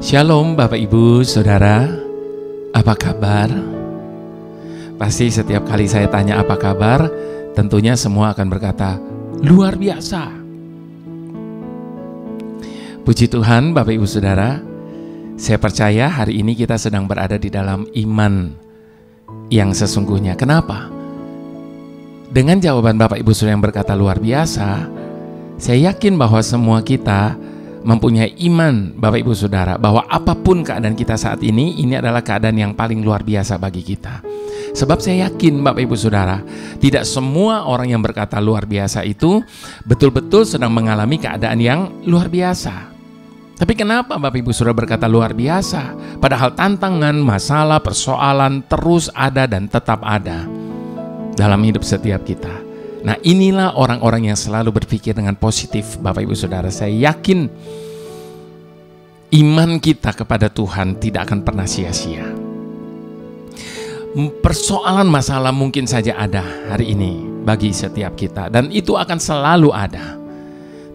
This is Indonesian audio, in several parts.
Shalom Bapak Ibu Saudara, apa kabar? Pasti setiap kali saya tanya apa kabar, tentunya semua akan berkata, luar biasa. Puji Tuhan Bapak Ibu Saudara, saya percaya hari ini kita sedang berada di dalam iman yang sesungguhnya. Kenapa? Dengan jawaban Bapak Ibu Saudara yang berkata luar biasa, saya yakin bahwa semua kita mempunyai iman Bapak Ibu Saudara bahwa apapun keadaan kita saat ini adalah keadaan yang paling luar biasa bagi kita. Sebab saya yakin Bapak Ibu Saudara, tidak semua orang yang berkata luar biasa itu betul-betul sedang mengalami keadaan yang luar biasa. Tapi kenapa Bapak Ibu Saudara berkata luar biasa? Padahal tantangan, masalah, persoalan terus ada dan tetap ada dalam hidup setiap kita. Nah, inilah orang-orang yang selalu berpikir dengan positif Bapak Ibu Saudara. Saya yakin iman kita kepada Tuhan tidak akan pernah sia-sia. Persoalan masalah mungkin saja ada hari ini bagi setiap kita, dan itu akan selalu ada.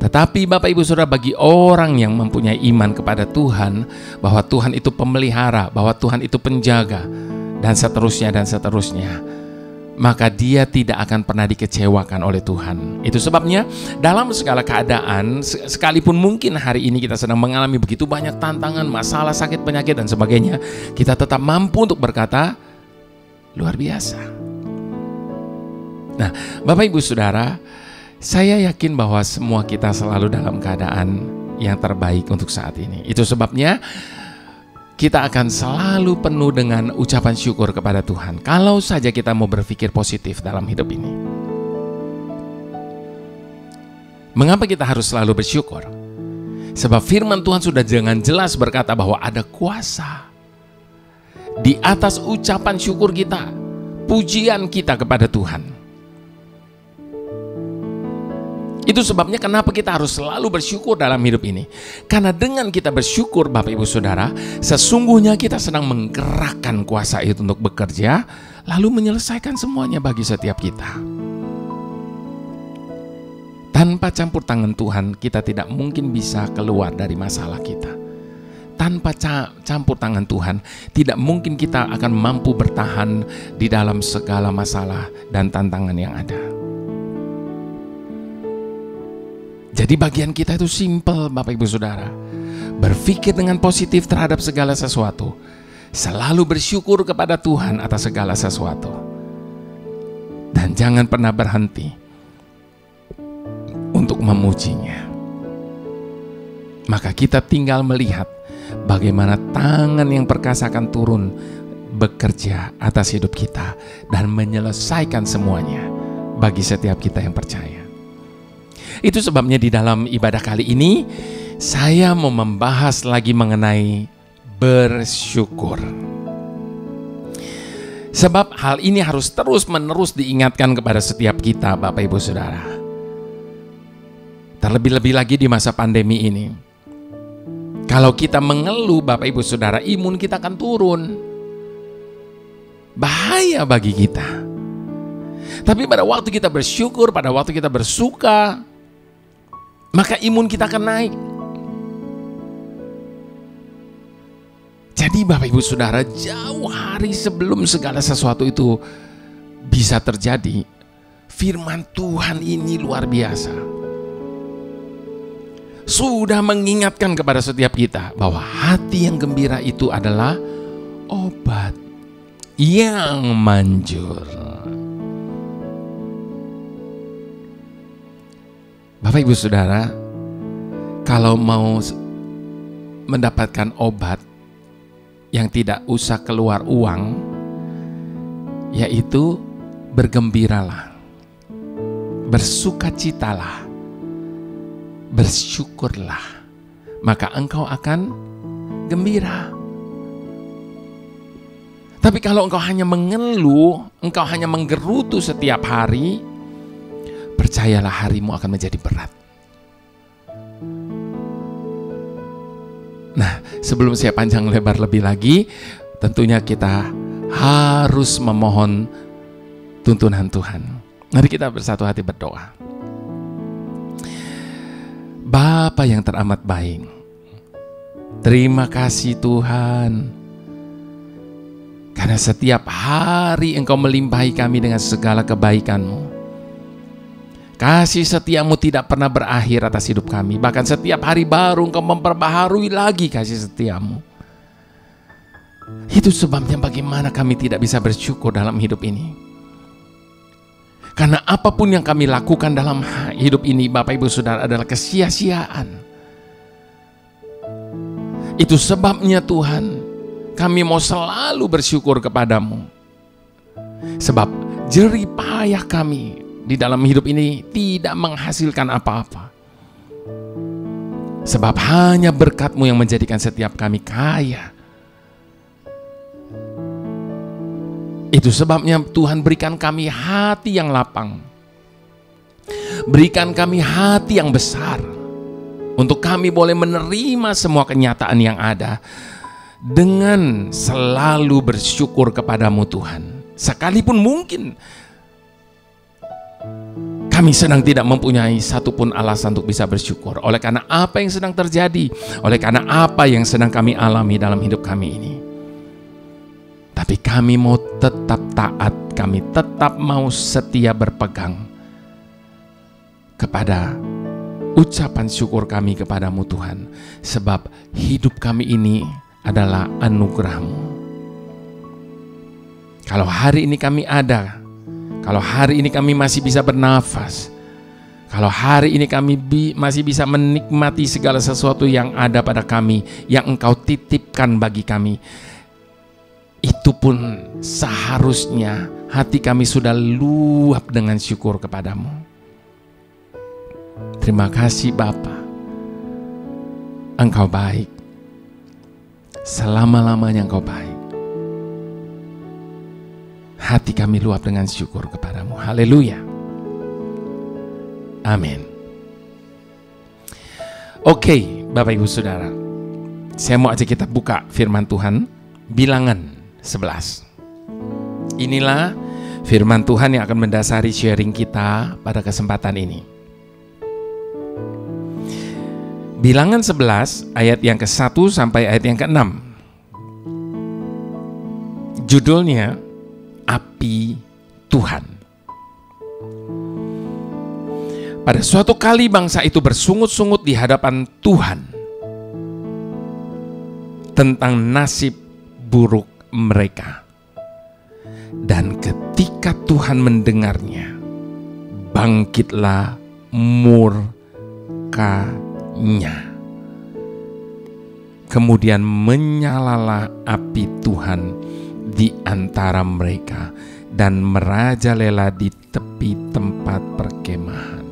Tetapi Bapak Ibu Saudara, bagi orang yang mempunyai iman kepada Tuhan, bahwa Tuhan itu pemelihara, bahwa Tuhan itu penjaga, dan seterusnya, maka dia tidak akan pernah dikecewakan oleh Tuhan. Itu sebabnya dalam segala keadaan, sekalipun mungkin hari ini kita sedang mengalami begitu banyak tantangan, masalah, sakit, penyakit, dan sebagainya, kita tetap mampu untuk berkata, luar biasa. Nah, Bapak Ibu Saudara, saya yakin bahwa semua kita selalu dalam keadaan yang terbaik untuk saat ini. Itu sebabnya kita akan selalu penuh dengan ucapan syukur kepada Tuhan. Kalau saja kita mau berpikir positif dalam hidup ini. Mengapa kita harus selalu bersyukur? Sebab firman Tuhan sudah dengan jelas berkata bahwa ada kuasa di atas ucapan syukur kita, pujian kita kepada Tuhan. Itu sebabnya kenapa kita harus selalu bersyukur dalam hidup ini. Karena dengan kita bersyukur Bapak Ibu Saudara, sesungguhnya kita sedang menggerakkan kuasa itu untuk bekerja, lalu menyelesaikan semuanya bagi setiap kita. Tanpa campur tangan Tuhan, kita tidak mungkin bisa keluar dari masalah kita. Tanpa campur tangan Tuhan, tidak mungkin kita akan mampu bertahan di dalam segala masalah dan tantangan yang ada. Jadi bagian kita itu simple Bapak Ibu Saudara. Berpikir dengan positif terhadap segala sesuatu. Selalu bersyukur kepada Tuhan atas segala sesuatu. Dan jangan pernah berhenti untuk memujinya. Maka kita tinggal melihat bagaimana tangan yang perkasa akan turun bekerja atas hidup kita dan menyelesaikan semuanya bagi setiap kita yang percaya. Itu sebabnya di dalam ibadah kali ini saya mau membahas lagi mengenai bersyukur. Sebab hal ini harus terus-menerus diingatkan kepada setiap kita Bapak Ibu Saudara. Terlebih-lebih lagi di masa pandemi ini. Kalau kita mengeluh Bapak Ibu Saudara, imun kita akan turun. Bahaya bagi kita. Tapi pada waktu kita bersyukur, pada waktu kita bersuka, maka imun kita akan naik. Jadi Bapak Ibu Saudara, jauh hari sebelum segala sesuatu itu bisa terjadi, firman Tuhan ini luar biasa. Sudah mengingatkan kepada setiap kita bahwa hati yang gembira itu adalah obat yang manjur. Bapak Ibu Saudara, kalau mau mendapatkan obat yang tidak usah keluar uang, yaitu bergembiralah, bersukacitalah, bersyukurlah, maka engkau akan gembira. Tapi kalau engkau hanya mengeluh, engkau hanya menggerutu setiap hari, percayalah harimu akan menjadi berat. Nah, sebelum saya panjang lebar lebih lagi, tentunya kita harus memohon tuntunan Tuhan. Mari kita bersatu hati berdoa. Bapa yang teramat baik, Terima kasih Tuhan, karena setiap hari Engkau melimpahi kami dengan segala kebaikan-Mu. Kasih setiamu tidak pernah berakhir atas hidup kami. Bahkan setiap hari baru Engkau memperbaharui lagi kasih setiamu. Itu sebabnya bagaimana kami tidak bisa bersyukur dalam hidup ini. Karena apapun yang kami lakukan dalam hidup ini, Bapak Ibu Saudara, adalah kesia-siaan. Itu sebabnya Tuhan, kami mau selalu bersyukur kepadamu. Sebab jerih payah kami di dalam hidup ini tidak menghasilkan apa-apa. Sebab hanya berkat-Mu yang menjadikan setiap kami kaya. Itu sebabnya Tuhan, berikan kami hati yang lapang. Berikan kami hati yang besar, untuk kami boleh menerima semua kenyataan yang ada dengan selalu bersyukur kepadamu Tuhan. Sekalipun mungkin kami sedang tidak mempunyai satupun alasan untuk bisa bersyukur, oleh karena apa yang sedang terjadi, oleh karena apa yang sedang kami alami dalam hidup kami ini. Tapi kami mau tetap taat, kami tetap mau setia berpegang kepada ucapan syukur kami kepadamu Tuhan. Sebab hidup kami ini adalah anugerah-Mu. Kalau hari ini kami ada, kalau hari ini kami masih bisa bernafas, kalau hari ini kami masih bisa menikmati segala sesuatu yang ada pada kami, yang Engkau titipkan bagi kami, itu pun seharusnya hati kami sudah luap dengan syukur kepadamu. Terima kasih Bapa, Engkau baik, selama-lamanya Engkau baik. Hati kami luap dengan syukur kepadamu. Haleluya. Amin. Oke, Bapak Ibu Saudara, saya mau ajak kita buka firman Tuhan, Bilangan 11. Inilah firman Tuhan yang akan mendasari sharing kita pada kesempatan ini. Bilangan 11 ayat yang ke-1 sampai ayat yang ke-6. Judulnya Api Tuhan. Pada suatu kali bangsa itu bersungut-sungut di hadapan Tuhan tentang nasib buruk mereka. Dan ketika Tuhan mendengarnya, bangkitlah murka-Nya. Kemudian menyalalah api Tuhan di antara mereka dan merajalela di tepi tempat perkemahan.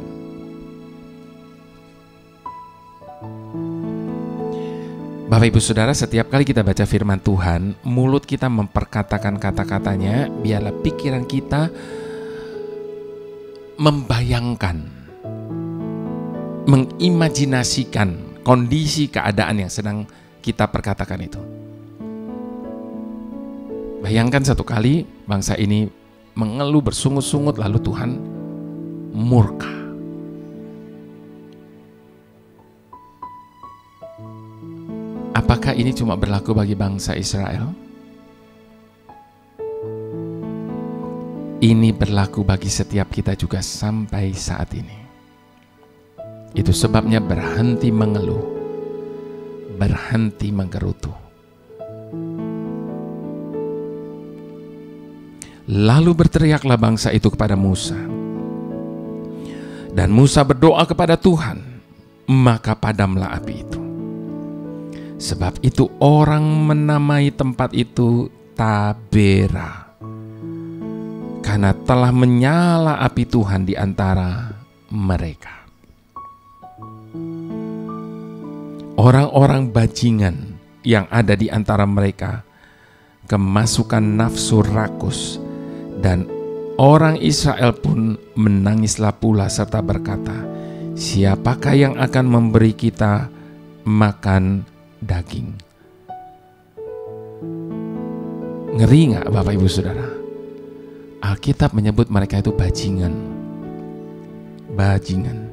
Bapak Ibu Saudara, setiap kali kita baca firman Tuhan, mulut kita memperkatakan kata-katanya, biarlah pikiran kita membayangkan, mengimajinasikan kondisi keadaan yang sedang kita perkatakan itu. Bayangkan satu kali bangsa ini mengeluh bersungut-sungut, lalu Tuhan murka. Apakah ini cuma berlaku bagi bangsa Israel? Ini berlaku bagi setiap kita juga sampai saat ini. Itu sebabnya berhenti mengeluh, berhenti menggerutu. Lalu berteriaklah bangsa itu kepada Musa. Dan Musa berdoa kepada Tuhan, maka padamlah api itu. Sebab itu orang menamai tempat itu Tabera, karena telah menyala api Tuhan di antara mereka. Orang-orang bajingan yang ada di antara mereka kemasukan nafsu rakus, dan orang Israel pun menangislah pula serta berkata, siapakah yang akan memberi kita makan daging? Ngeri gak Bapak Ibu Saudara? Alkitab menyebut mereka itu bajingan. Bajingan.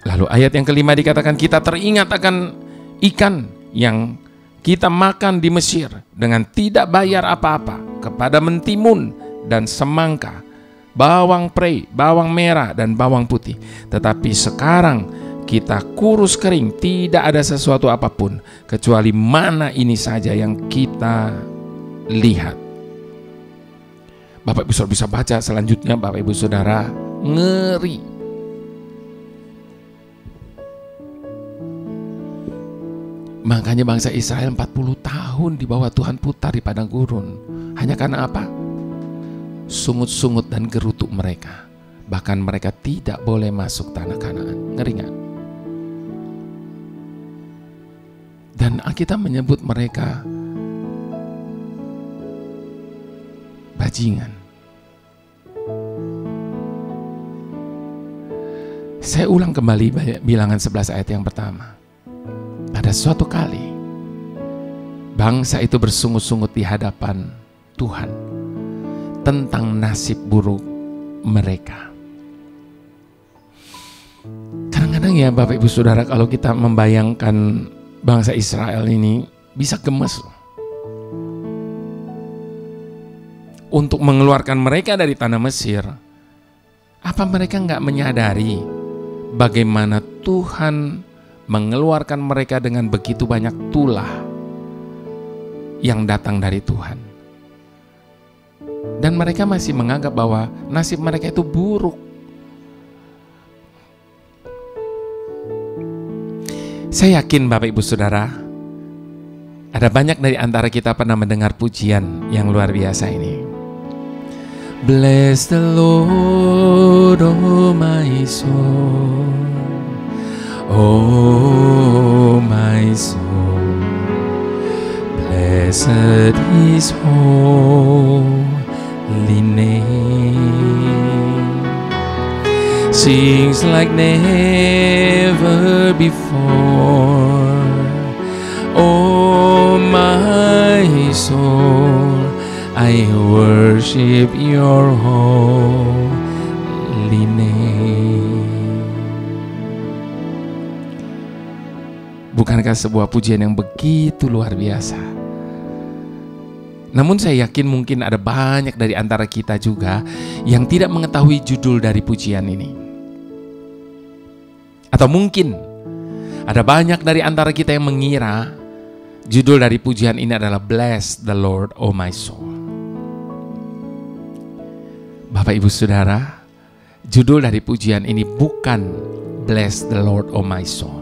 Lalu ayat yang kelima dikatakan, kita teringat akan ikan yang kita makan di Mesir dengan tidak bayar apa-apa, kepada mentimun dan semangka, bawang prei, bawang merah dan bawang putih. Tetapi sekarang kita kurus kering, tidak ada sesuatu apapun kecuali mana ini saja yang kita lihat. Bapak Ibu Saudara bisa baca selanjutnya, Bapak Ibu Saudara, ngeri. Makanya bangsa Israel 40 tahun di bawah Tuhan putar di padang gurun. Hanya karena apa? Sungut-sungut dan gerutu mereka. Bahkan mereka tidak boleh masuk tanah Kanaan. Ngeri nggak? Dan kita menyebut mereka bajingan. Saya ulang kembali bilangan 11 ayat yang pertama. Pada suatu kali bangsa itu bersungut-sungut di hadapan Tuhan tentang nasib buruk mereka. Kadang-kadang ya Bapak Ibu Saudara, kalau kita membayangkan bangsa Israel ini bisa gemes untuk mengeluarkan mereka dari tanah Mesir. Apa mereka nggak menyadari bagaimana Tuhan mengeluarkan mereka dengan begitu banyak tulah yang datang dari Tuhan? Dan mereka masih menganggap bahwa nasib mereka itu buruk. Saya yakin Bapak Ibu Saudara, ada banyak dari antara kita pernah mendengar pujian yang luar biasa ini. Bless the Lord, oh my soul. Oh my soul, blessed His holy name. Sings like never before. Oh my soul, I worship your holy name. Bukankah sebuah pujian yang begitu luar biasa? Namun saya yakin mungkin ada banyak dari antara kita juga yang tidak mengetahui judul dari pujian ini. Atau mungkin ada banyak dari antara kita yang mengira judul dari pujian ini adalah Bless the Lord, oh my soul. Bapak Ibu Saudara, judul dari pujian ini bukan Bless the Lord, oh my soul.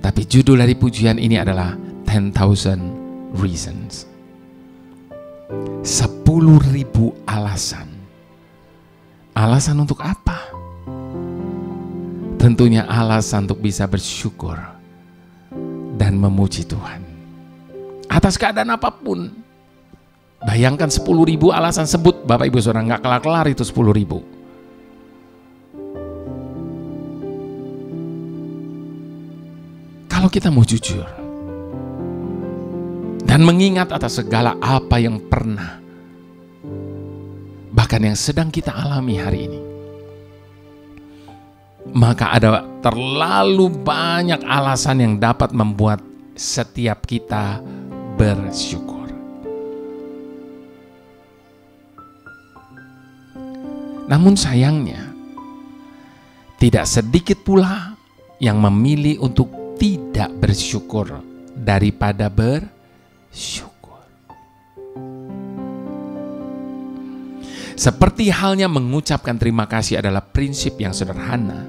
Tapi judul dari pujian ini adalah 10,000 Reasons. 10.000 alasan. Alasan untuk apa? Tentunya alasan untuk bisa bersyukur dan memuji Tuhan atas keadaan apapun. Bayangkan 10.000 alasan, sebut Bapak Ibu Saudara, nggak kelar-kelar itu 10.000. Kalau kita mau jujur dan mengingat atas segala apa yang pernah, bahkan yang sedang kita alami hari ini, maka ada terlalu banyak alasan yang dapat membuat setiap kita bersyukur. Namun sayangnya, tidak sedikit pula yang memilih untuk tidak bersyukur daripada bersyukur. Seperti halnya mengucapkan terima kasih adalah prinsip yang sederhana.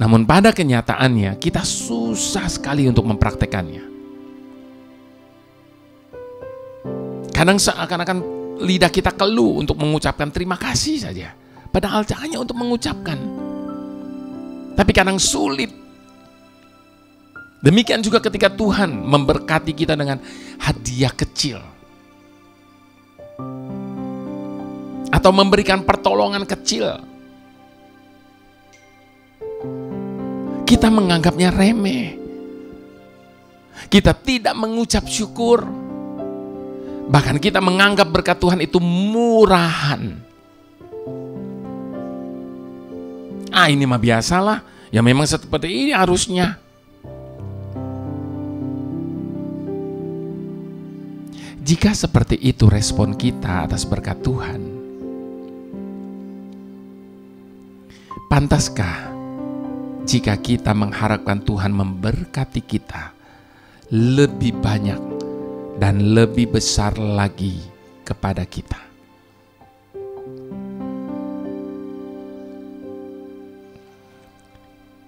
Namun pada kenyataannya kita susah sekali untuk mempraktekannya. Kadang seakan-akan lidah kita keluh untuk mengucapkan terima kasih saja, padahal hanya untuk mengucapkan. Tapi kadang sulit. Demikian juga ketika Tuhan memberkati kita dengan hadiah kecil, atau memberikan pertolongan kecil, kita menganggapnya remeh. Kita tidak mengucap syukur. Bahkan kita menganggap berkat Tuhan itu murahan. Ini mah biasalah, Ya memang seperti ini harusnya. Jika seperti itu respon kita atas berkat Tuhan, pantaskah jika kita mengharapkan Tuhan memberkati kita lebih banyak dan lebih besar lagi kepada kita?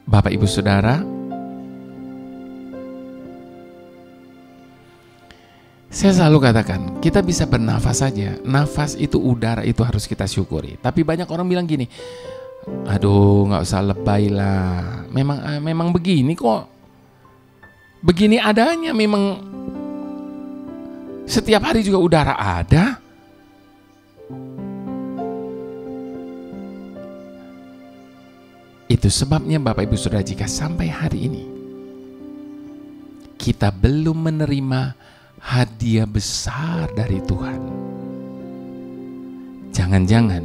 Bapak Ibu Saudara, saya selalu katakan, kita bisa bernafas saja. Nafas itu udara, itu harus kita syukuri. Tapi banyak orang bilang gini, aduh gak usah lebay lah, memang begini kok. Begini adanya, memang setiap hari juga udara ada. Itu sebabnya Bapak Ibu Saudara, jika sampai hari ini kita belum menerima hadiah besar dari Tuhan, jangan-jangan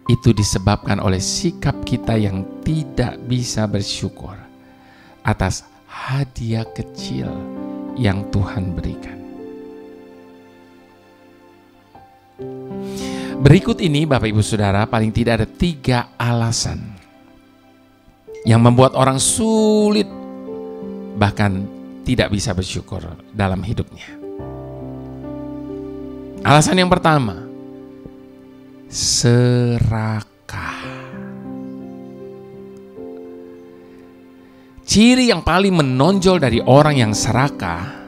itu disebabkan oleh sikap kita yang tidak bisa bersyukur atas hadiah kecil yang Tuhan berikan. Berikut ini Bapak Ibu Saudara, paling tidak ada 3 alasan yang membuat orang sulit bahkan tidak bisa bersyukur dalam hidupnya. Alasan yang pertama, serakah. Ciri yang paling menonjol dari orang yang serakah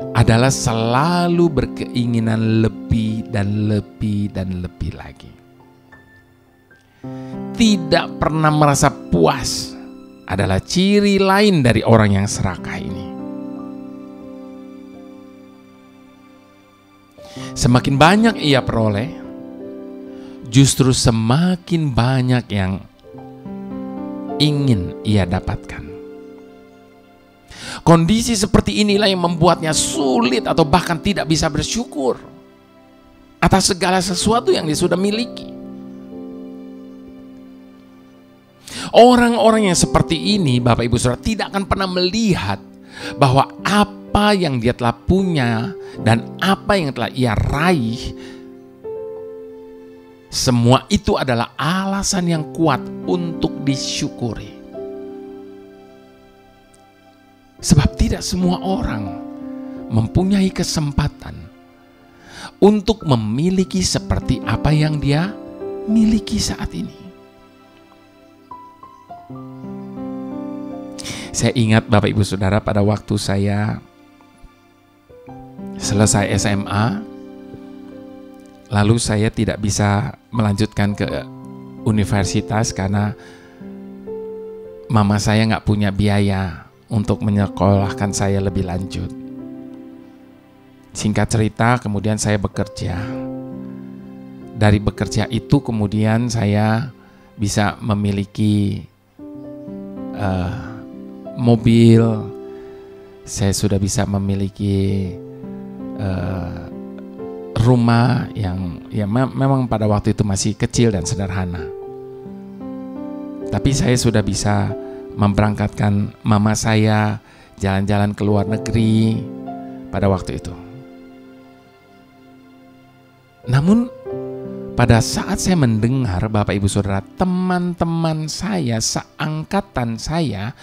adalah selalu berkeinginan lebih dan lebih dan lebih lagi. Tidak pernah merasa puas adalah ciri lain dari orang yang serakah ini. Semakin banyak ia peroleh, justru semakin banyak yang ingin ia dapatkan. Kondisi seperti inilah yang membuatnya sulit atau bahkan tidak bisa bersyukur atas segala sesuatu yang dia sudah miliki. Orang-orang yang seperti ini, Bapak Ibu Saudara, tidak akan pernah melihat bahwa apa yang dia telah punya dan apa yang telah ia raih, semua itu adalah alasan yang kuat untuk disyukuri. Sebab tidak semua orang mempunyai kesempatan untuk memiliki seperti apa yang dia miliki saat ini. Saya ingat Bapak Ibu Saudara, pada waktu saya selesai SMA, lalu saya tidak bisa melanjutkan ke universitas karena mama saya nggak punya biaya untuk menyekolahkan saya lebih lanjut. Singkat cerita, kemudian saya bekerja. Dari bekerja itu kemudian saya bisa memiliki mobil. Saya sudah bisa memiliki rumah yang memang pada waktu itu masih kecil dan sederhana. Tapi saya sudah bisa memberangkatkan mama saya jalan-jalan ke luar negeri pada waktu itu. Namun pada saat saya mendengar Bapak Ibu Saudara, teman-teman saya seangkatan saya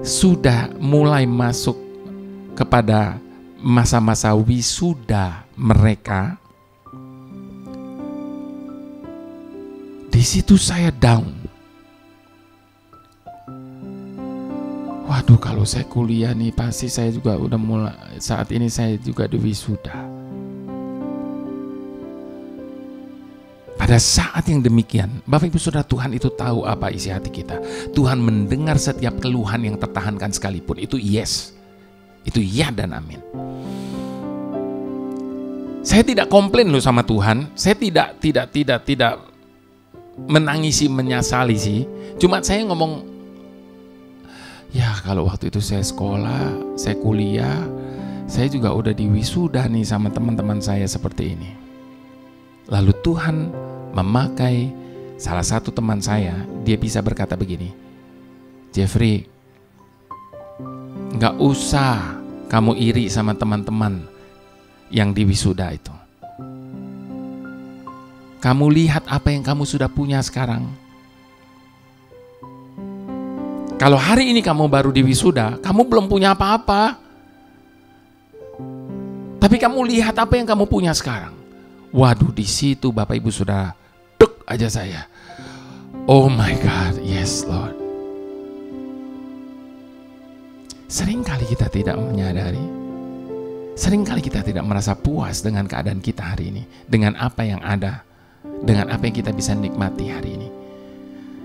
sudah mulai masuk kepada masa-masa wisuda mereka, di situ saya down. Waduh, kalau saya kuliah nih pasti saya juga udah mulai, saat ini saya juga di wisuda. Pada saat yang demikian, Bapak Ibu Saudara, Tuhan itu tahu apa isi hati kita. Tuhan mendengar setiap keluhan yang tertahankan sekalipun. Itu yes. Itu ya dan amin. Saya tidak komplain loh sama Tuhan. Saya tidak menangisi, menyesali sih. Cuma saya ngomong, ya kalau waktu itu saya sekolah, saya kuliah, saya juga udah di wisuda nih sama teman-teman saya seperti ini. Lalu Tuhan memakai salah satu teman saya. Dia bisa berkata begini, Jeffrey, gak usah kamu iri sama teman-teman yang di wisuda itu. Kamu lihat apa yang kamu sudah punya sekarang. Kalau hari ini kamu baru di wisuda, kamu belum punya apa-apa. Tapi kamu lihat apa yang kamu punya sekarang. Waduh, di situ Bapak Ibu sudah duk aja saya. Oh my God, yes Lord. Seringkali kita tidak menyadari, seringkali kita tidak merasa puas dengan keadaan kita hari ini, dengan apa yang ada, dengan apa yang kita bisa nikmati hari ini.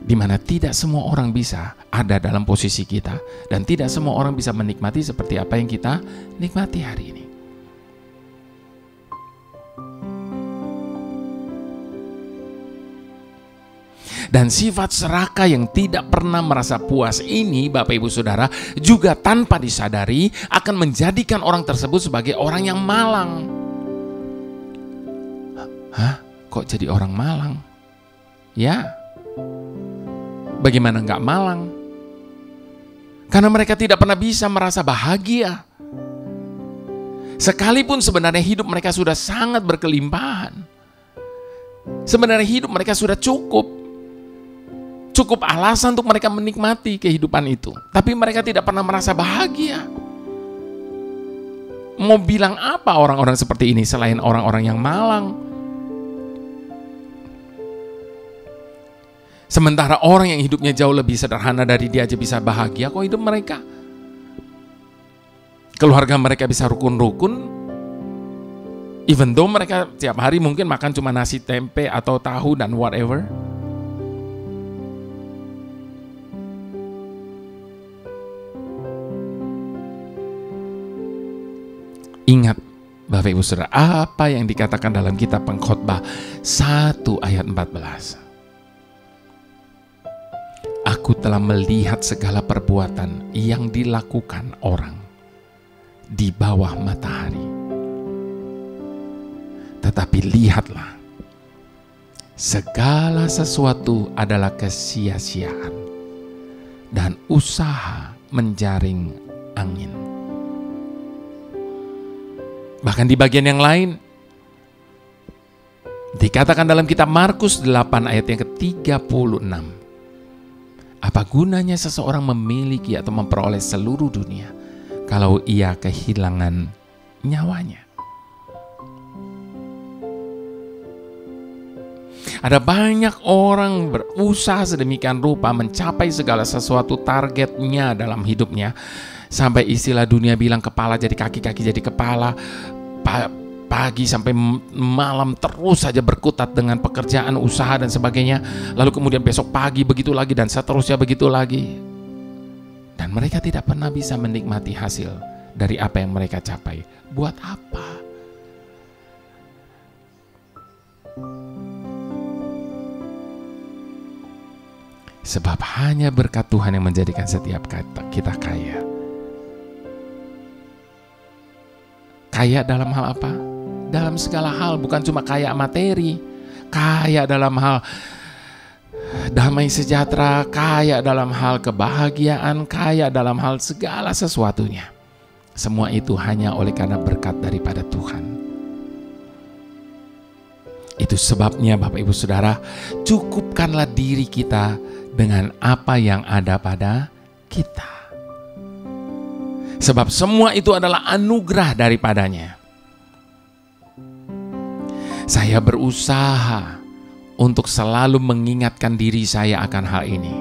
Di mana tidak semua orang bisa ada dalam posisi kita, dan tidak semua orang bisa menikmati seperti apa yang kita nikmati hari ini. Dan sifat serakah yang tidak pernah merasa puas ini, Bapak Ibu Saudara, juga tanpa disadari akan menjadikan orang tersebut sebagai orang yang malang. Hah? Kok jadi orang malang? Ya, bagaimana nggak malang? Karena mereka tidak pernah bisa merasa bahagia. Sekalipun sebenarnya hidup mereka sudah sangat berkelimpahan. Sebenarnya hidup mereka sudah cukup alasan untuk mereka menikmati kehidupan itu. Tapi mereka tidak pernah merasa bahagia. Mau bilang apa orang-orang seperti ini selain orang-orang yang malang? Sementara orang yang hidupnya jauh lebih sederhana dari dia aja bisa bahagia kok hidup mereka. Keluarga mereka bisa rukun-rukun. Even though mereka tiap hari mungkin makan cuma nasi tempe atau tahu dan whatever. Ingat Bapak Ibu Saudara, apa yang dikatakan dalam kitab Pengkhotbah 1 ayat 14. Aku telah melihat segala perbuatan yang dilakukan orang di bawah matahari. Tetapi lihatlah, segala sesuatu adalah kesia-siaan dan usaha menjaring angin. Bahkan di bagian yang lain, dikatakan dalam kitab Markus 8 ayat yang ke-36. Apa gunanya seseorang memiliki atau memperoleh seluruh dunia kalau ia kehilangan nyawanya? Ada banyak orang berusaha sedemikian rupa mencapai segala sesuatu targetnya dalam hidupnya. Sampai istilah dunia bilang kepala jadi kaki, kaki jadi kepala. Pagi sampai malam terus saja berkutat dengan pekerjaan, usaha dan sebagainya. Lalu kemudian besok pagi begitu lagi dan seterusnya begitu lagi. Dan mereka tidak pernah bisa menikmati hasil dari apa yang mereka capai. Buat apa? Sebab hanya berkat Tuhan yang menjadikan setiap kita kaya. Kaya dalam hal apa? Dalam segala hal, bukan cuma kaya materi. Kaya dalam hal damai sejahtera, kaya dalam hal kebahagiaan, kaya dalam hal segala sesuatunya. Semua itu hanya oleh karena berkat daripada Tuhan. Itu sebabnya Bapak Ibu Saudara, cukupkanlah diri kita dengan apa yang ada pada kita. Sebab semua itu adalah anugerah daripadanya. Saya berusaha untuk selalu mengingatkan diri saya akan hal ini.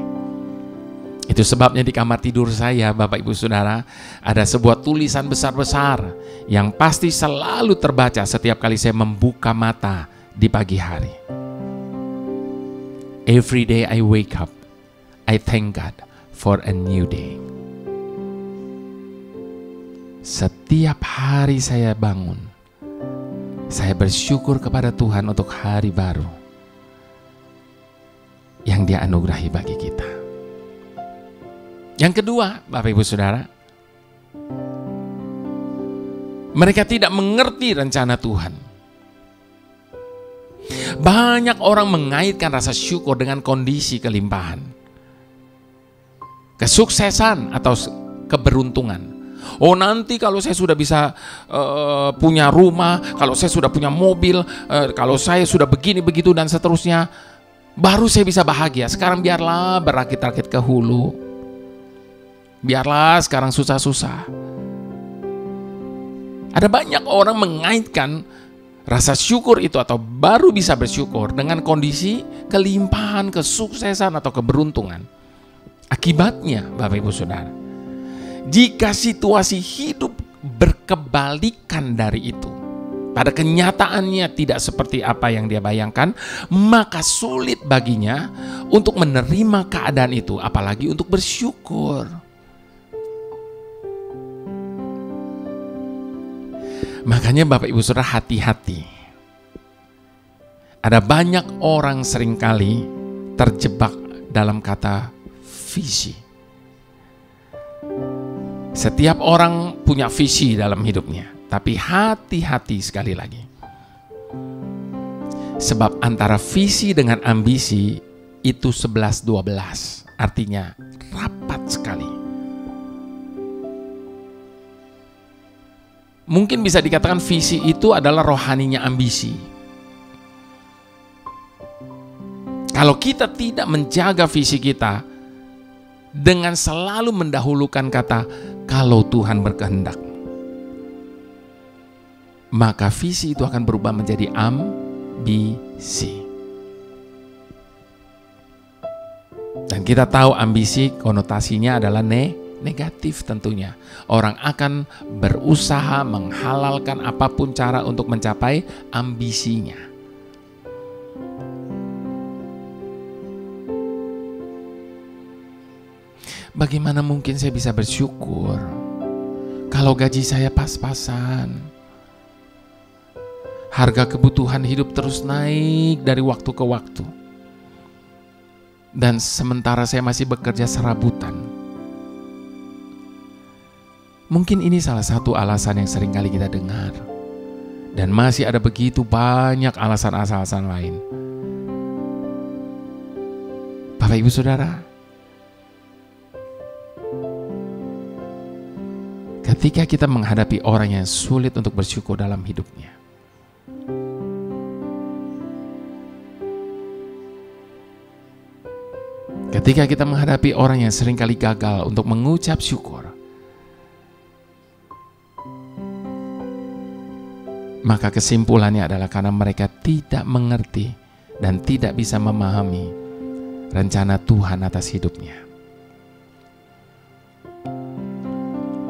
Itu sebabnya di kamar tidur saya, Bapak Ibu Saudara, ada sebuah tulisan besar-besar yang pasti selalu terbaca setiap kali saya membuka mata di pagi hari. Every day I wake up, I thank God for a new day. Setiap hari saya bangun, saya bersyukur kepada Tuhan untuk hari baru yang Dia anugerahi bagi kita. Yang kedua, Bapak Ibu Saudara, mereka tidak mengerti rencana Tuhan. Banyak orang mengaitkan rasa syukur dengan kondisi kelimpahan, kesuksesan atau keberuntungan. Oh, nanti kalau saya sudah bisa punya rumah, kalau saya sudah punya mobil, kalau saya sudah begini begitu dan seterusnya, baru saya bisa bahagia. Sekarang biarlah berakit-rakit ke hulu, biarlah sekarang susah-susah. Ada banyak orang mengaitkan rasa syukur itu atau baru bisa bersyukur dengan kondisi kelimpahan, kesuksesan atau keberuntungan. Akibatnya, Bapak Ibu Saudara, jika situasi hidup berkebalikan dari itu, pada kenyataannya tidak seperti apa yang dia bayangkan, maka sulit baginya untuk menerima keadaan itu, apalagi untuk bersyukur. Makanya Bapak Ibu Saudara, hati-hati. Ada banyak orang seringkali terjebak dalam kata visi. Setiap orang punya visi dalam hidupnya, tapi hati-hati sekali lagi. Sebab antara visi dengan ambisi itu 11-12, artinya rapat sekali. Mungkin bisa dikatakan visi itu adalah rohaninya ambisi. Kalau kita tidak menjaga visi kita dengan selalu mendahulukan kata kalau Tuhan berkehendak, maka visi itu akan berubah menjadi ambisi. Dan kita tahu ambisi konotasinya adalah negatif tentunya. Orang akan berusaha menghalalkan apapun cara untuk mencapai ambisinya. Bagaimana mungkin saya bisa bersyukur kalau gaji saya pas-pasan? Harga kebutuhan hidup terus naik dari waktu ke waktu. Dan sementara saya masih bekerja serabutan. Mungkin ini salah satu alasan yang sering kali kita dengar. Dan masih ada begitu banyak alasan-alasan lain. Bapak Ibu Saudara, ketika kita menghadapi orang yang sulit untuk bersyukur dalam hidupnya, ketika kita menghadapi orang yang seringkali gagal untuk mengucap syukur, maka kesimpulannya adalah karena mereka tidak mengerti dan tidak bisa memahami rencana Tuhan atas hidupnya.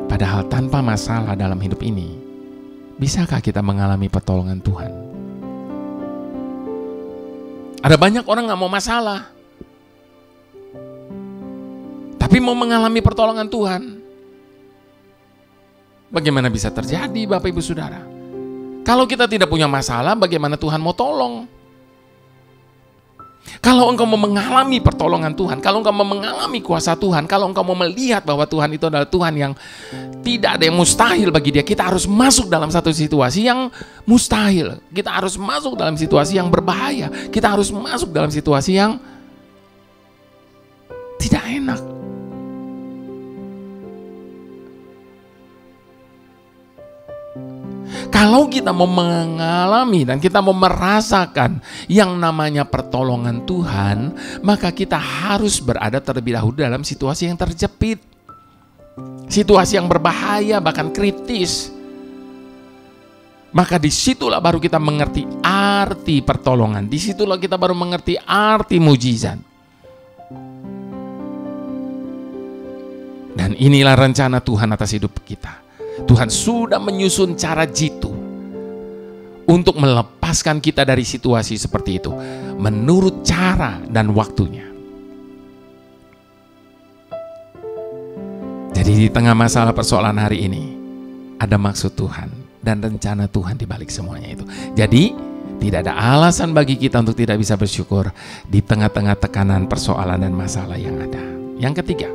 Padahal tanpa masalah dalam hidup ini, bisakah kita mengalami pertolongan Tuhan? Ada banyak orang gak mau masalah, tapi mau mengalami pertolongan Tuhan. Bagaimana bisa terjadi, Bapak Ibu Saudara? Kalau kita tidak punya masalah, bagaimana Tuhan mau tolong? Kalau engkau mau mengalami pertolongan Tuhan, kalau engkau mau mengalami kuasa Tuhan, kalau engkau mau melihat bahwa Tuhan itu adalah Tuhan yang tidak ada yang mustahil bagi dia, kita harus masuk dalam satu situasi yang mustahil. Kita harus masuk dalam situasi yang berbahaya. Kita harus masuk dalam situasi yang tidak enak. Kalau kita mau mengalami dan kita mau merasakan yang namanya pertolongan Tuhan, maka kita harus berada terlebih dahulu dalam situasi yang terjepit, situasi yang berbahaya, bahkan kritis. Maka disitulah baru kita mengerti arti pertolongan, disitulah kita baru mengerti arti mujizat. Dan inilah rencana Tuhan atas hidup kita. Tuhan sudah menyusun cara jitu untuk melepaskan kita dari situasi seperti itu menurut cara dan waktunya. Jadi di tengah masalah persoalan hari ini ada maksud Tuhan dan rencana Tuhan di balik semuanya itu. Jadi tidak ada alasan bagi kita untuk tidak bisa bersyukur di tengah-tengah tekanan, persoalan dan masalah yang ada. Yang ketiga,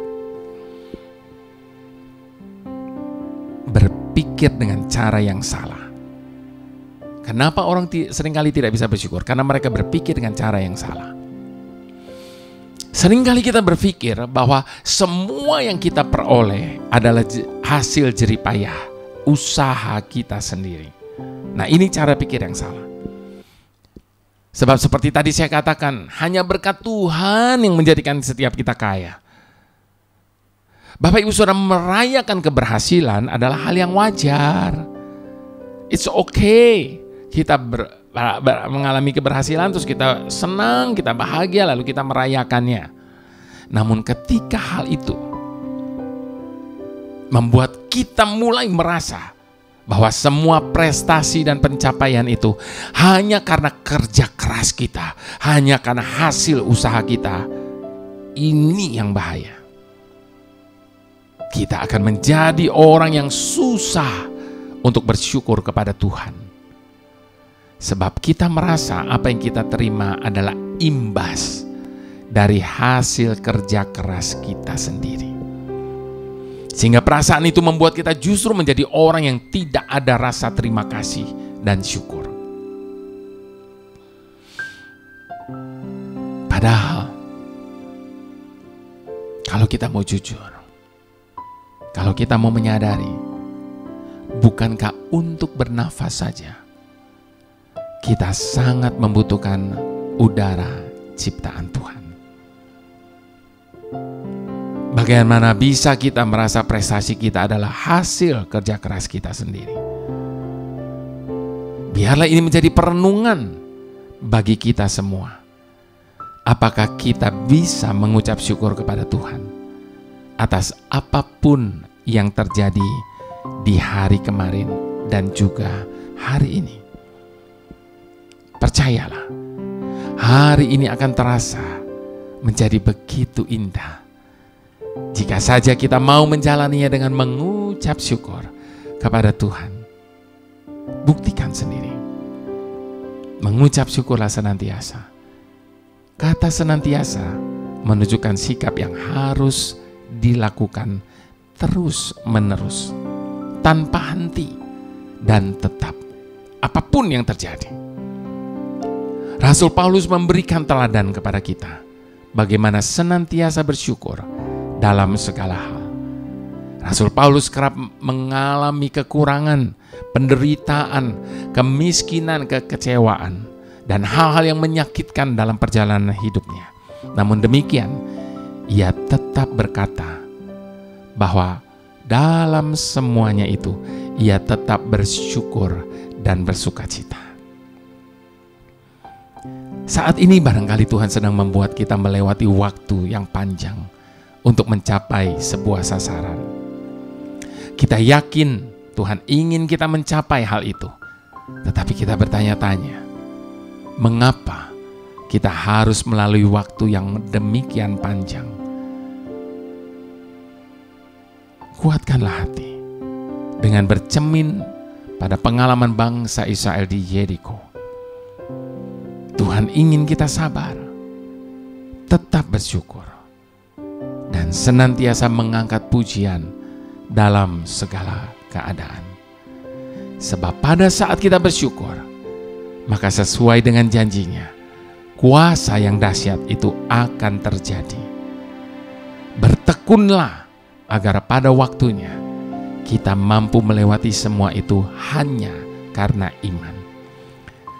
berpikir dengan cara yang salah. Kenapa orang seringkali tidak bisa bersyukur? Karena mereka berpikir dengan cara yang salah. Seringkali kita berpikir bahwa semua yang kita peroleh adalah hasil jeripayah usaha kita sendiri. Nah, ini cara pikir yang salah. Sebab seperti tadi saya katakan, hanya berkat Tuhan yang menjadikan setiap kita kaya. Bapak Ibu Saudara, merayakan keberhasilan adalah hal yang wajar. It's okay. Kita mengalami keberhasilan, terus kita senang, kita bahagia, lalu kita merayakannya. Namun ketika hal itu membuat kita mulai merasa bahwa semua prestasi dan pencapaian itu hanya karena kerja keras kita, hanya karena hasil usaha kita, ini yang bahaya. Kita akan menjadi orang yang susah untuk bersyukur kepada Tuhan. Sebab kita merasa apa yang kita terima adalah imbas dari hasil kerja keras kita sendiri. Sehingga perasaan itu membuat kita justru menjadi orang yang tidak ada rasa terima kasih dan syukur. Padahal, kalau kita mau jujur, kalau kita mau menyadari, bukankah untuk bernafas saja kita sangat membutuhkan udara ciptaan Tuhan? Bagaimana bisa kita merasa prestasi kita adalah hasil kerja keras kita sendiri? Biarlah ini menjadi perenungan bagi kita semua. Apakah kita bisa mengucap syukur kepada Tuhan atas apapun yang terjadi di hari kemarin dan juga hari ini? Percayalah, hari ini akan terasa menjadi begitu indah jika saja kita mau menjalaninya dengan mengucap syukur kepada Tuhan. Buktikan sendiri. Mengucap syukurlah senantiasa. Kata senantiasa menunjukkan sikap yang harus dilakukan terus menerus, tanpa henti dan tetap, apapun yang terjadi. Rasul Paulus memberikan teladan kepada kita bagaimana senantiasa bersyukur dalam segala hal. Rasul Paulus kerap mengalami kekurangan, penderitaan, kemiskinan, kekecewaan, dan hal-hal yang menyakitkan dalam perjalanan hidupnya. Namun demikian, ia tetap berkata bahwa dalam semuanya itu ia tetap bersyukur dan bersukacita. Saat ini barangkali Tuhan sedang membuat kita melewati waktu yang panjang untuk mencapai sebuah sasaran. Kita yakin Tuhan ingin kita mencapai hal itu. Tetapi kita bertanya-tanya, mengapa kita harus melalui waktu yang demikian panjang? Kuatkanlah hati dengan bercermin pada pengalaman bangsa Israel di Yeriko. Tuhan ingin kita sabar, tetap bersyukur, dan senantiasa mengangkat pujian dalam segala keadaan. Sebab pada saat kita bersyukur, maka sesuai dengan janjinya, kuasa yang dahsyat itu akan terjadi. Bertekunlah agar pada waktunya kita mampu melewati semua itu hanya karena iman.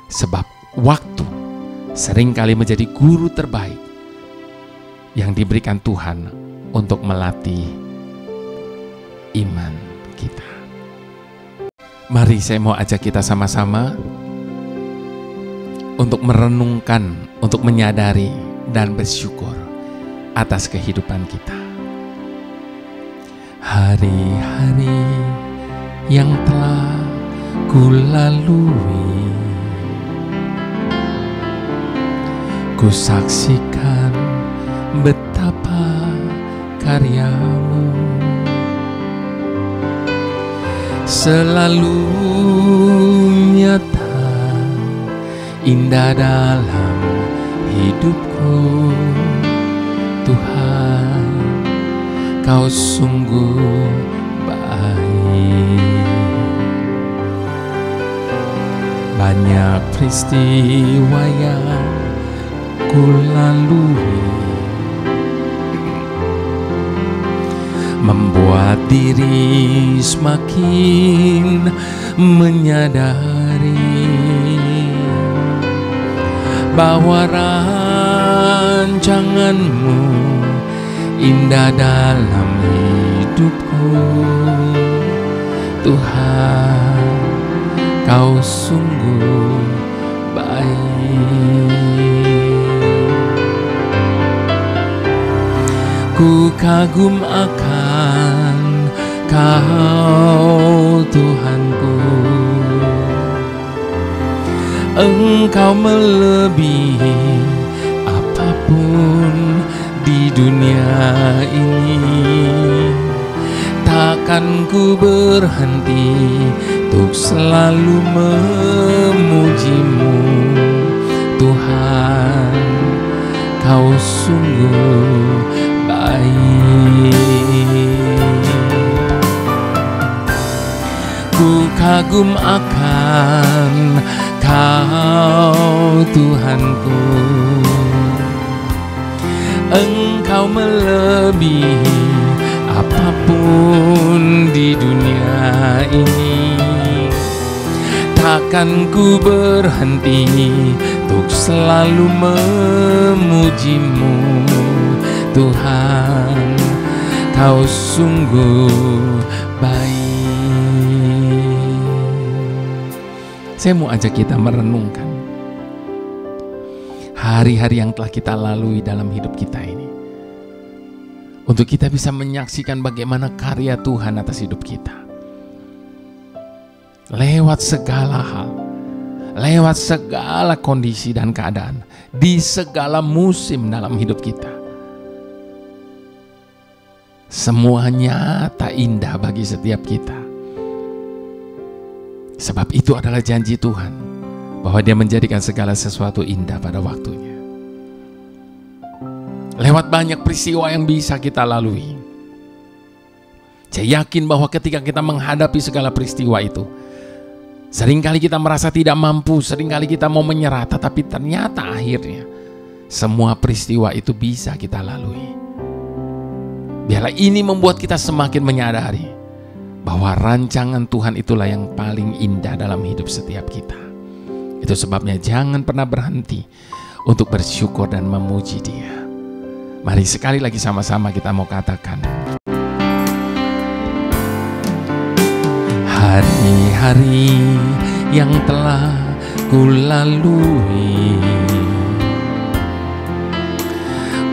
Sebab waktu seringkali menjadi guru terbaik yang diberikan Tuhan untuk melatih iman kita. Mari saya mau ajak kita sama-sama untuk merenungkan, untuk menyadari dan bersyukur atas kehidupan kita. Hari-hari yang telah kulalui, ku saksikan betapa karyamu selalu nyata, indah dalam hidupku. Tuhan, Kau sungguh baik. Banyak peristiwa yang ku lalui, membuat diri semakin menyadari bahwa rancangan-Mu indah dalam hidupku. Tuhan, Kau sungguh baik. Ku kagum akan Kau, Tuhanku. Engkau melebihi apapun di dunia ini. Takkan ku berhenti untuk selalu memuji-Mu. Tuhan, Kau sungguh baik. Ku kagum akan Kau, Tuhanku. Engkau melebihi apapun di dunia ini. Takkan ku berhenti untuk selalu memuji-Mu. Tuhan, Kau sungguh baik. Saya mau ajak kita merenungkan hari-hari yang telah kita lalui dalam hidup kita ini, untuk kita bisa menyaksikan bagaimana karya Tuhan atas hidup kita. Lewat segala hal, lewat segala kondisi dan keadaan, di segala musim dalam hidup kita. Semua nyata indah bagi setiap kita. Sebab itu adalah janji Tuhan, bahwa Dia menjadikan segala sesuatu indah pada waktunya. Lewat banyak peristiwa yang bisa kita lalui, saya yakin bahwa ketika kita menghadapi segala peristiwa itu, seringkali kita merasa tidak mampu, seringkali kita mau menyerah, tetapi ternyata akhirnya semua peristiwa itu bisa kita lalui. Biarlah ini membuat kita semakin menyadari bahwa rancangan Tuhan itulah yang paling indah dalam hidup setiap kita. Itu sebabnya jangan pernah berhenti untuk bersyukur dan memuji Dia. Mari sekali lagi sama-sama kita mau katakan, hari-hari yang telah ku lalui,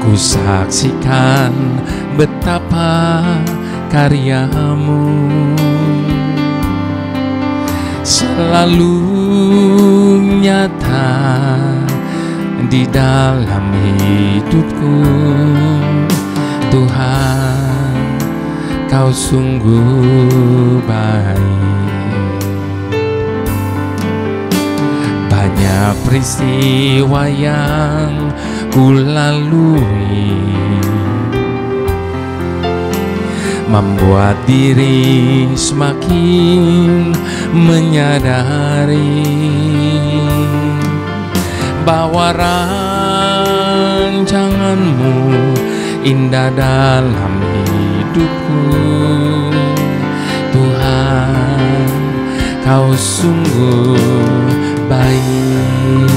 ku saksikan betapa karya-Mu selalu nyata di dalam hidupku. Tuhan, Kau sungguh baik. Banyak peristiwa yang ku lalui, membuat diri semakin menyadari bahwa rancangan-Mu indah dalam hidupku. Tuhan, Kau sungguh baik.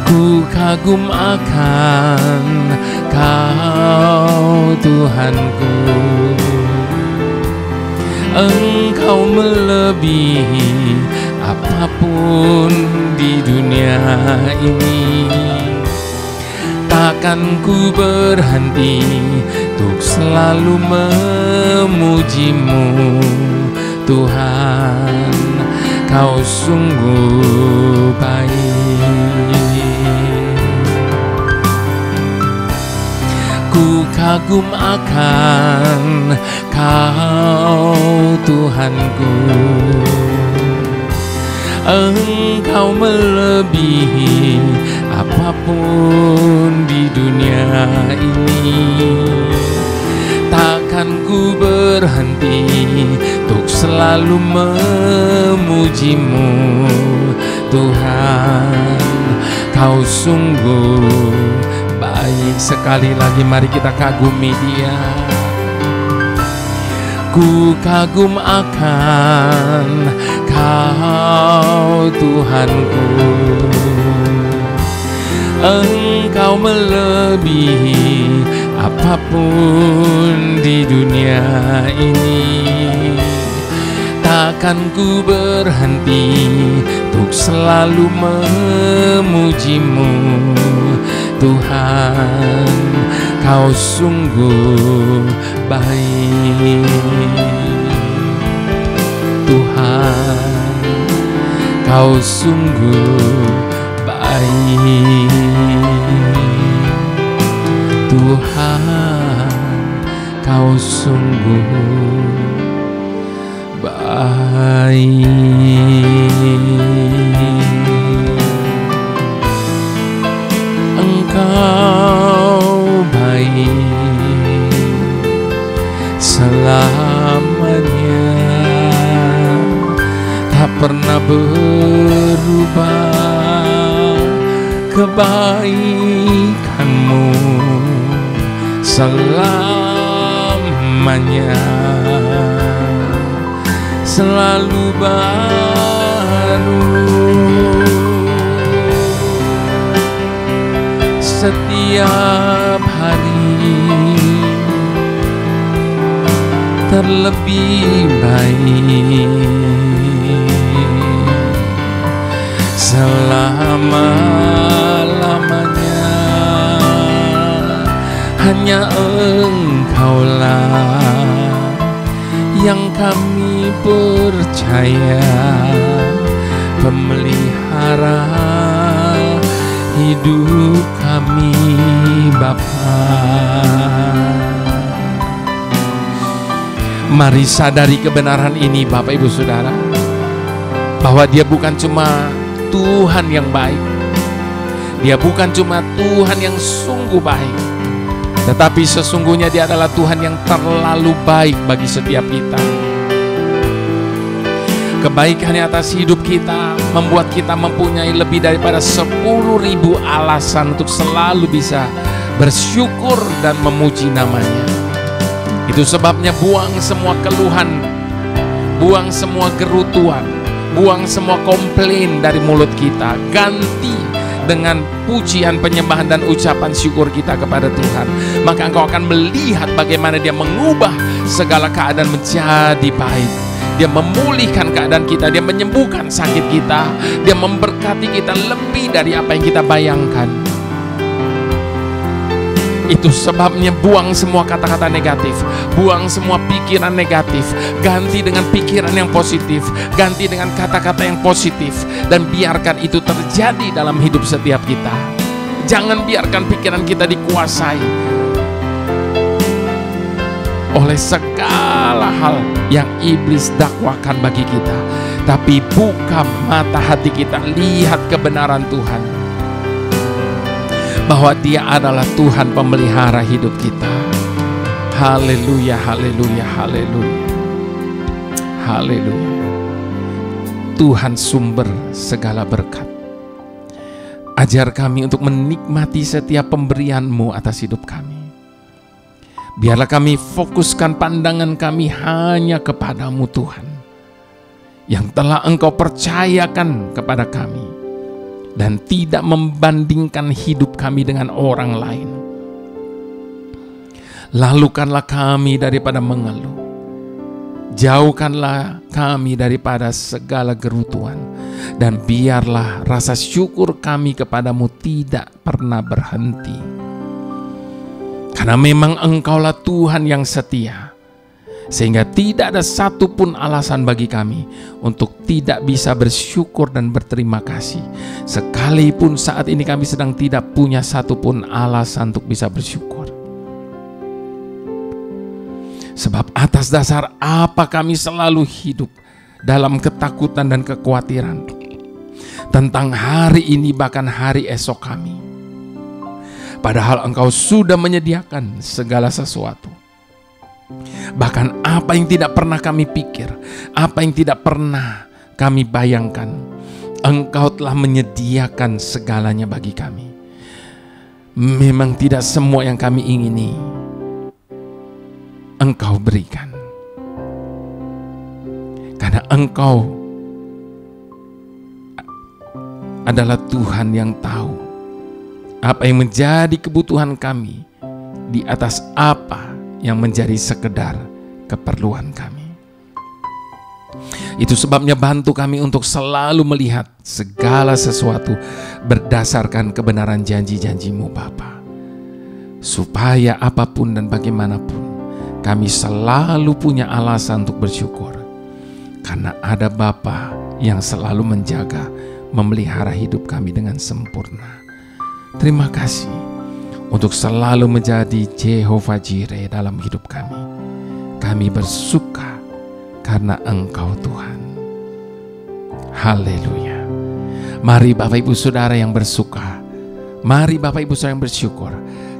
Ku kagum akan Kau, Tuhanku. Engkau melebihi apapun di dunia ini. Takkan ku berhenti untuk selalu memuji-Mu. Tuhan, Kau sungguh baik. Ku kagum akan Kau, Tuhanku. Engkau melebihi apapun di dunia ini. Takkan ku berhenti untuk selalu memuji-Mu. Tuhan, Kau sungguh baik. Sekali lagi mari kita kagumi Dia. Ku kagum akan Kau Tuhanku, Engkau melebihi apapun di dunia ini. Takkan ku berhenti untuk selalu memuji-Mu. Tuhan, Kau sungguh baik. Tuhan, Kau sungguh baik. Tuhan, Kau sungguh baik. Engkau baik selamanya, tak pernah berubah. Kebaikan-Mu selamanya, selalu baru. Setiap hari terlebih baik. Selama-lamanya hanya Engkaulah yang kami percaya, pemelihara hidup kami, Bapa. Mari sadari kebenaran ini Bapak Ibu Saudara, bahwa Dia bukan cuma Tuhan yang baik, Dia bukan cuma Tuhan yang sungguh baik, tetapi sesungguhnya Dia adalah Tuhan yang terlalu baik bagi setiap kita. Kebaikannya atas hidup kita membuat kita mempunyai lebih daripada 10.000 alasan untuk selalu bisa bersyukur dan memuji namanya. Itu sebabnya buang semua keluhan, buang semua gerutuan, buang semua komplain dari mulut kita. Ganti dengan pujian, penyembahan, dan ucapan syukur kita kepada Tuhan. Maka engkau akan melihat bagaimana Dia mengubah segala keadaan menjadi baik. Dia memulihkan keadaan kita, Dia menyembuhkan sakit kita, Dia memberkati kita lebih dari apa yang kita bayangkan. Itu sebabnya buang semua kata-kata negatif, buang semua pikiran negatif, ganti dengan pikiran yang positif, ganti dengan kata-kata yang positif, dan biarkan itu terjadi dalam hidup setiap kita. Jangan biarkan pikiran kita dikuasai oleh segala hal yang iblis dakwakan bagi kita, tapi buka mata hati kita, lihat kebenaran Tuhan, bahwa Dia adalah Tuhan pemelihara hidup kita. Haleluya, haleluya, haleluya, haleluya. Tuhan sumber segala berkat, ajar kami untuk menikmati setiap pemberian-Mu atas hidup kami. Biarlah kami fokuskan pandangan kami hanya kepada-Mu Tuhan, yang telah Engkau percayakan kepada kami, dan tidak membandingkan hidup kami dengan orang lain. Lalukanlah kami daripada mengeluh, jauhkanlah kami daripada segala gerutuan, dan biarlah rasa syukur kami kepada-Mu tidak pernah berhenti. Karena memang Engkaulah Tuhan yang setia, sehingga tidak ada satupun alasan bagi kami untuk tidak bisa bersyukur dan berterima kasih. Sekalipun saat ini kami sedang tidak punya satupun alasan untuk bisa bersyukur. Sebab atas dasar apa kami selalu hidup dalam ketakutan dan kekhawatiran tentang hari ini, bahkan hari esok kami. Padahal Engkau sudah menyediakan segala sesuatu. Bahkan apa yang tidak pernah kami pikir, apa yang tidak pernah kami bayangkan, Engkau telah menyediakan segalanya bagi kami. Memang tidak semua yang kami ingini Engkau berikan, karena Engkau adalah Tuhan yang tahu apa yang menjadi kebutuhan kami di atas apa yang menjadi sekedar keperluan kami. Itu sebabnya bantu kami untuk selalu melihat segala sesuatu berdasarkan kebenaran janji-janji-Mu Bapa, supaya apapun dan bagaimanapun kami selalu punya alasan untuk bersyukur, karena ada Bapa yang selalu menjaga, memelihara hidup kami dengan sempurna. Terima kasih untuk selalu menjadi Jehovah Jireh dalam hidup kami. Kami bersuka karena Engkau Tuhan. Haleluya. Mari Bapak Ibu Saudara yang bersuka, mari Bapak Ibu Saudara yang bersyukur,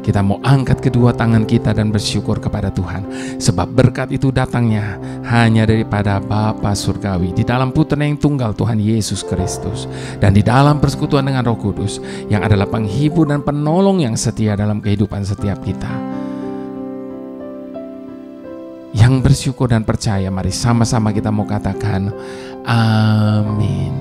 kita mau angkat kedua tangan kita dan bersyukur kepada Tuhan. Sebab berkat itu datangnya hanya daripada Bapa Surgawi, di dalam Putra yang tunggal Tuhan Yesus Kristus, dan di dalam persekutuan dengan Roh Kudus, yang adalah penghibur dan penolong yang setia dalam kehidupan setiap kita. Yang bersyukur dan percaya, mari sama-sama kita mau katakan amin.